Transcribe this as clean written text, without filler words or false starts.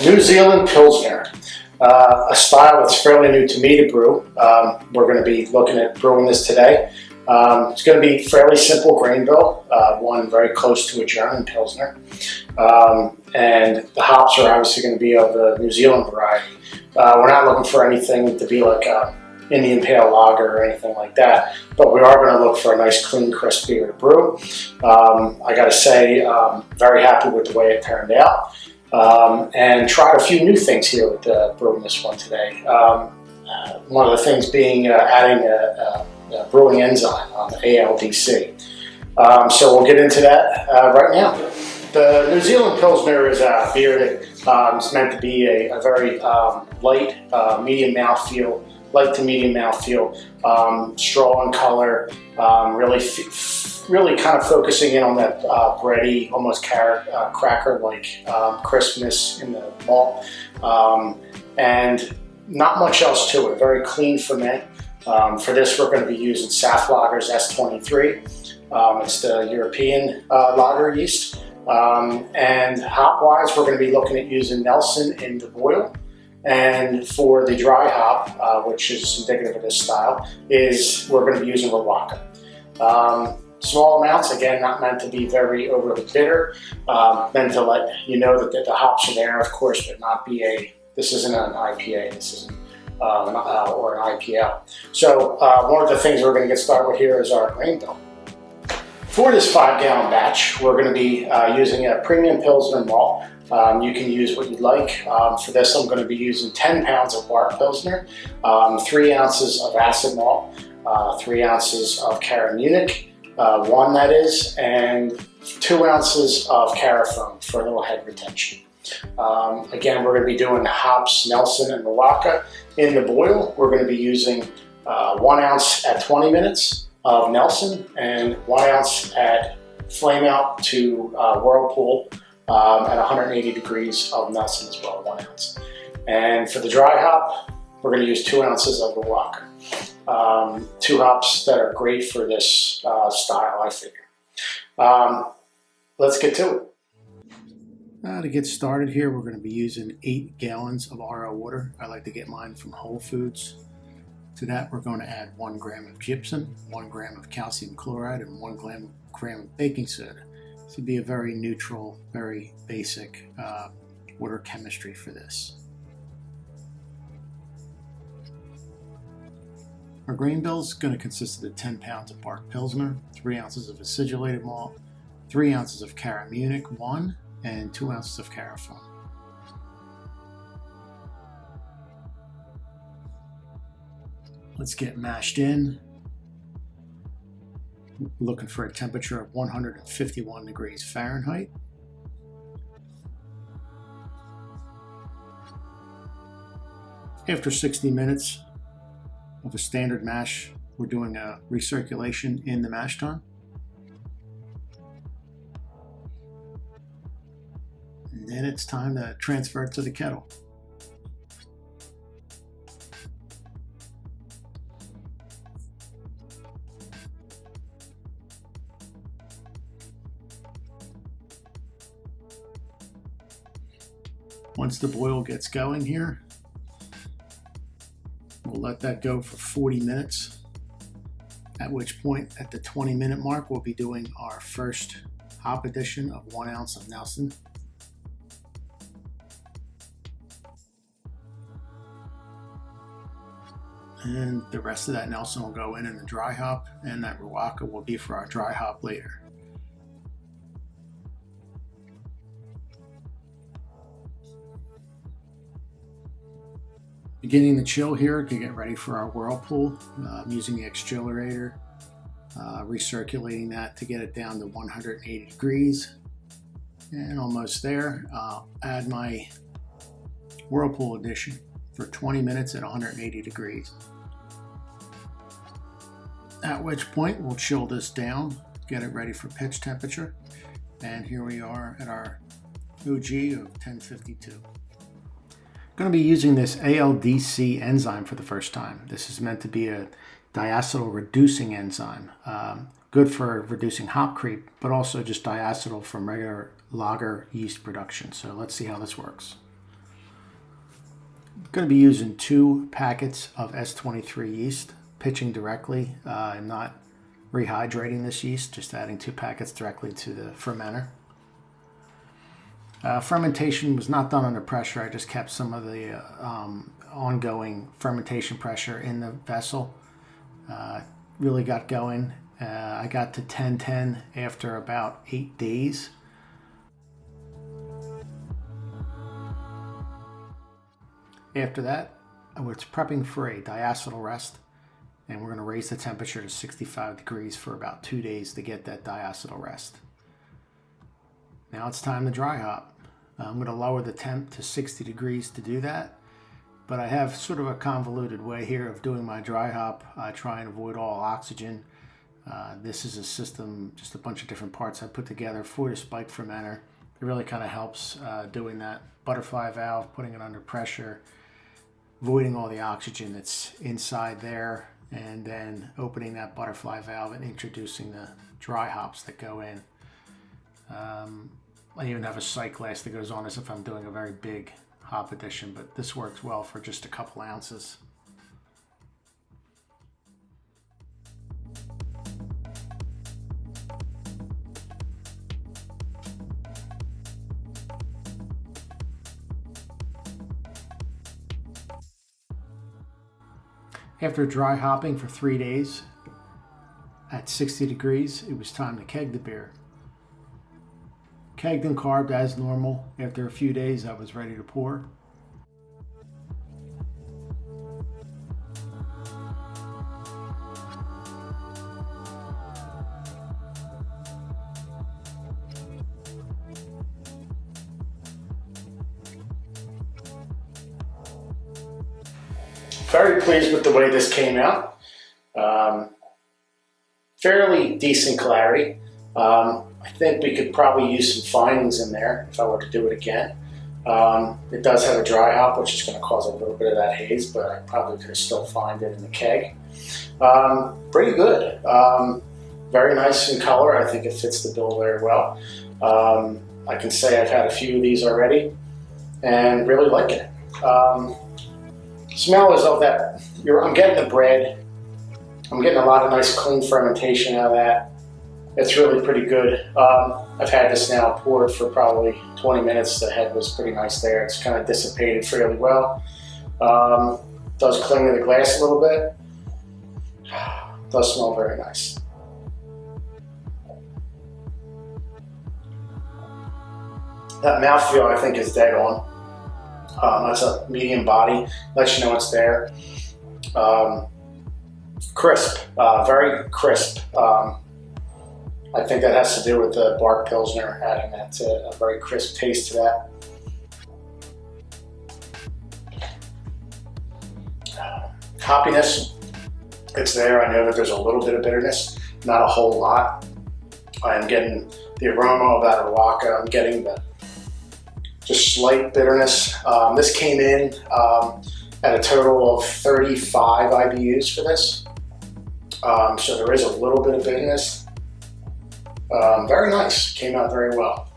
New Zealand Pilsner, a style that's fairly new to me to brew. We're going to be looking at brewing this today. It's going to be fairly simple grain bill, one very close to a German Pilsner. And the hops are obviously going to be of the New Zealand variety. We're not looking for anything to be like Indian Pale Lager or anything like that, but we are going to look for a nice, clean, crisp beer to brew. I got to say, very happy with the way it turned out, and tried a few new things here with brewing this one today. One of the things being adding a brewing enzyme on the ALDC. So we'll get into that right now. The New Zealand Pilsner is a beer that is meant to be a very light, medium mouthfeel. Light to medium mouthfeel, straw in color, really kind of focusing in on that bready, almost cracker-like crispness in the malt, and not much else to it. Very clean ferment. For this, we're going to be using Saflager S23. It's the European lager yeast. And hop-wise, we're going to be looking at using Nelson in the boil. And for the dry hop, which is indicative of this style, we're going to be using Rwaka. Small amounts, again, not meant to be very overly bitter, meant to let you know that the hops are there, of course, but not be this isn't an IPA, this isn't, or an IPL. So one of the things we're going to get started with here is our grain bill. For this 5-gallon batch, we're going to be using a premium Pilsner malt. You can use what you'd like. For this, I'm going to be using 10 pounds of bark Pilsner, 3 ounces of acid malt, 3 ounces of Cara Munich, one that is, and 2 ounces of Carafoam for a little head retention. Again, we're going to be doing hops, Nelson, and Rwaka. In the boil, we're going to be using 1 ounce at 20 minutes of Nelson and 1 ounce at flame out to whirlpool at 180 degrees of Nelson as well, 1 ounce. And for the dry hop, we're going to use 2 ounces of Rwaka. Two hops that are great for this style, I figure. Let's get to it. To get started here, we're going to be using 8 gallons of RO water. I like to get mine from Whole Foods. To that, we're going to add 1 gram of gypsum, 1 gram of calcium chloride, and 1 gram of baking soda. This would be a very neutral, very basic water chemistry for this. Our grain bill is going to consist of the 10 pounds of bark Pilsner, 3 ounces of acidulated malt, 3 ounces of Cara Munich, 1, and 2 ounces of Carafoam. Let's get mashed in. Looking for a temperature of 151 degrees Fahrenheit. After 60 minutes of a standard mash, we're doing a recirculation in the mash tun. And then it's time to transfer it to the kettle. Once the boil gets going here, we'll let that go for 40 minutes, at which point at the 20-minute mark we'll be doing our first hop addition of 1 ounce of Nelson. And the rest of that Nelson will go in the dry hop, and that Rwaka will be for our dry hop later. Beginning the chill here to get ready for our whirlpool. I'm using the accelerator, recirculating that to get it down to 180 degrees. And almost there. I'll add my whirlpool addition for 20 minutes at 180 degrees. At which point we'll chill this down, get it ready for pitch temperature. And here we are at our OG of 1052. Going to be using this ALDC enzyme for the first time. This is meant to be a diacetyl reducing enzyme. Good for reducing hop creep, but also just diacetyl from regular lager yeast production. So let's see how this works. I'm going to be using 2 packets of S23 yeast, pitching directly. I'm not rehydrating this yeast, just adding 2 packets directly to the fermenter. Fermentation was not done under pressure. I just kept some of the ongoing fermentation pressure in the vessel. Really got going. I got to 1010 after about 8 days. After that, I was prepping for a diacetyl rest, and we're going to raise the temperature to 65 degrees for about 2 days to get that diacetyl rest. Now it's time to dry hop. I'm going to lower the temp to 60 degrees to do that, but I have sort of a convoluted way here of doing my dry hop. I try and avoid all oxygen. This is a system, just a bunch of different parts I put together for the spike fermenter. It really kind of helps doing that butterfly valve, putting it under pressure, avoiding all the oxygen that's inside there, and then opening that butterfly valve and introducing the dry hops that go in. I even have a sight glass that goes on as if I'm doing a very big hop addition, but this works well for just a couple ounces. After dry hopping for 3 days at 60 degrees, it was time to keg the beer. Kegged and carved as normal. After a few days, I was ready to pour. Very pleased with the way this came out. Fairly decent clarity. I think we could probably use some findings in there if I were to do it again. It does have a dry hop, which is going to cause a little bit of that haze, but I probably could have still found it in the keg. Pretty good. Very nice in color. I think it fits the bill very well. I can say I've had a few of these already and really like it. Smell is of that. I'm getting the bread. I'm getting a lot of nice clean fermentation out of that. It's really pretty good. I've had this now poured for probably 20 minutes. The head was pretty nice there. It's kind of dissipated fairly well. Does cling to the glass a little bit. Does smell very nice. That mouthfeel I think is dead on. That's a medium body. Lets you know it's there. Crisp, very crisp. I think that has to do with the bark Pilsner, adding that to a very crisp taste to that. Hoppiness, it's there. I know that there's a little bit of bitterness, not a whole lot. I'm getting the aroma of that Araka. I'm getting the just slight bitterness. This came in at a total of 35 IBUs for this. So there is a little bit of bitterness. Very nice, came out very well.